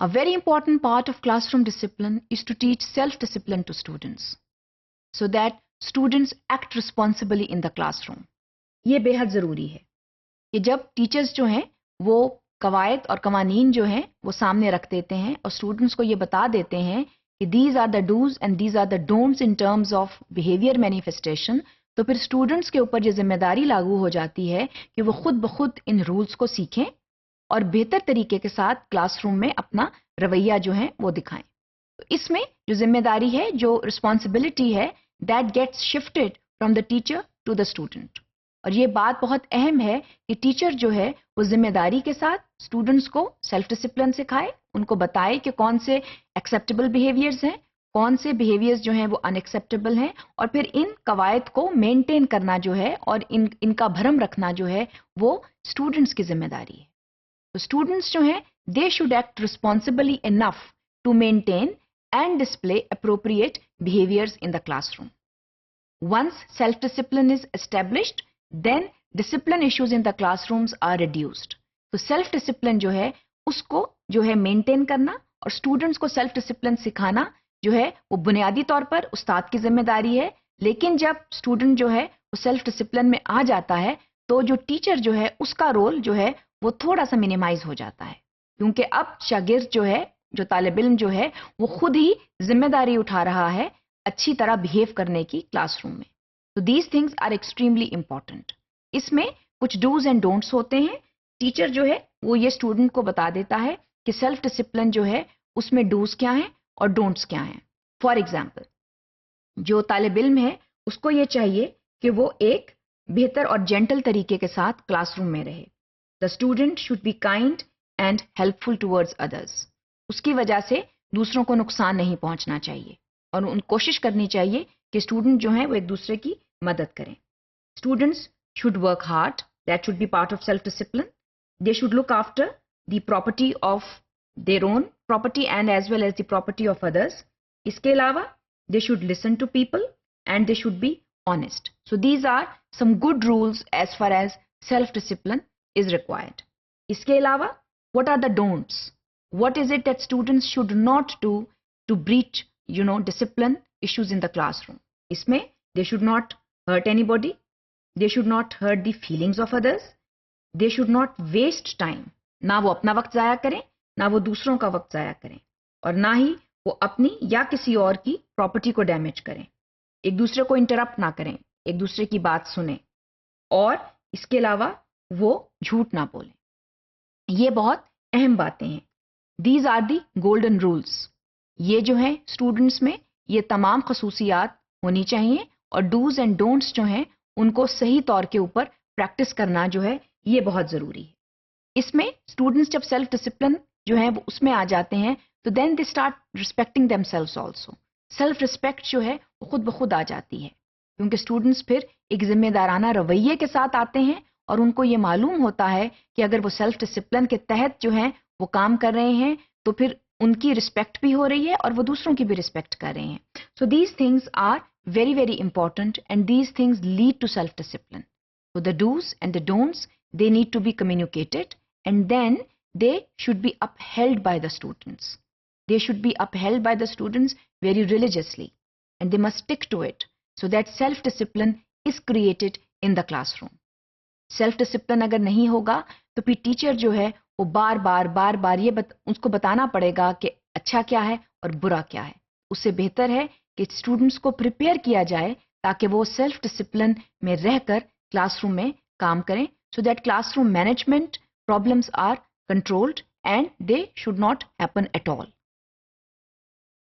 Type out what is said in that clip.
A very important part of classroom discipline is to teach self-discipline to students so that students act responsibly in the classroom. ये बेहद ज़रूरी है कि जब teachers जो हैं वो कवायद और कवानीन जो हैं वो सामने रख देते हैं और स्टूडेंट्स को ये बता देते हैं कि these are the do's and these are the don'ts in terms of behavior manifestation, तो फिर स्टूडेंट्स के ऊपर ये जिम्मेदारी लागू हो जाती है कि वो खुद ब खुद इन रूल्स को सीखें और बेहतर तरीके के साथ क्लासरूम में अपना रवैया जो है वो दिखाएं. तो इसमें जो जिम्मेदारी है, जो रिस्पॉन्सिबिलिटी है, that gets shifted from the teacher to the student. और ये बात बहुत अहम है कि टीचर जो है वो जिम्मेदारी के साथ स्टूडेंट्स को सेल्फ डिसिप्लिन सिखाए, उनको बताए कि कौन से एक्सेप्टेबल बिहेवियर्स हैं, कौन से बिहेवियर्स जो हैं वो अनएक्सेप्टेबल हैं, और फिर इन कवायद को मेंटेन करना जो है और इनका भरम रखना जो है वो स्टूडेंट्स की जिम्मेदारी है. तो स्टूडेंट्स जो हैं they should act responsibly enough to maintain and display appropriate behaviors in the classroom. Once self-discipline is established, then discipline issues in the classrooms are reduced. तो self-discipline जो है उसको जो है maintain करना और students को self-discipline सिखाना जो है वो बुनियादी तौर पर उस्ताद की जिम्मेदारी है. लेकिन जब student जो है वो self-discipline में आ जाता है तो जो teacher जो है उसका रोल जो है वो थोड़ा सा मिनिमाइज हो जाता है, क्योंकि अब शागिर्द जो है, जो तालिब इल्म जो है वो खुद ही जिम्मेदारी उठा रहा है अच्छी तरह बिहेव करने की क्लासरूम में. तो these things are extremely important. इसमें कुछ डूज एंड डोंट्स होते हैं. टीचर जो है वो ये स्टूडेंट को बता देता है कि सेल्फ डिसिप्लिन जो है उसमें डूज क्या हैं और डोंट्स क्या हैं. फॉर एग्जाम्पल, जो तालिब इल्म है उसको ये चाहिए कि वो एक बेहतर और जेंटल तरीके के साथ क्लासरूम में रहे. The student should be kind and helpful towards others. उसकी वजह से दूसरों को नुकसान नहीं पहुंचना चाहिए और उन कोशिश करनी चाहिए कि स्टूडेंट जो हैं वो एक दूसरे की मदद करें. Students should work hard, that should be part of self discipline. They should look after the property of their own property and as well as the property of others. इसके अलावा they should listen to people and they should be honest. So these are some good rules as far as self discipline is required. इसके अलावा what are the don'ts? What is it that students should not do to breach, discipline issues in the classroom? इसमें they should not hurt anybody, they should not hurt the feelings of others, they should not waste time. ना वो अपना वक्त जाया करें, ना वो दूसरों का वक्त जाया करें, और ना ही वो अपनी या किसी और की प्रॉपर्टी को डैमेज करें. एक दूसरे को इंटरप्ट ना करें, एक दूसरे की बात सुने, और इसके अलावा वो झूठ ना बोलें. ये बहुत अहम बातें हैं. These are the golden rules. ये जो है स्टूडेंट्स में ये तमाम खसूसियात होनी चाहिए और डूज एंड डोंट्स जो हैं उनको सही तौर के ऊपर प्रैक्टिस करना जो है ये बहुत ज़रूरी है. इसमें स्टूडेंट्स जब सेल्फ डिसिप्लिन जो है वो उसमें आ जाते हैं तो then they start respecting themselves also. Self respect जो है वो खुद ब खुद आ जाती है, क्योंकि स्टूडेंट्स फिर एक जिम्मेदाराना रवैये के साथ आते हैं और उनको ये मालूम होता है कि अगर वो सेल्फ डिसिप्लिन के तहत जो है वो काम कर रहे हैं तो फिर उनकी रिस्पेक्ट भी हो रही है और वो दूसरों की भी रिस्पेक्ट कर रहे हैं. So these things are very very important and these things lead to self discipline. So the dos and the don'ts they need to be communicated and then they should be upheld by the students. They should be upheld by the students very religiously and they must stick to it so that self discipline is created in the classroom. Self discipline अगर नहीं होगा तो फिर teacher जो है वो बार बार ये उसको बताना पड़ेगा कि अच्छा क्या है और बुरा क्या है. उससे बेहतर है कि स्टूडेंट्स को प्रिपेयर किया जाए ताकि वो सेल्फ डिसिप्लिन में रहकर क्लासरूम में काम करें, so that classroom management problems are controlled and they should not happen at all.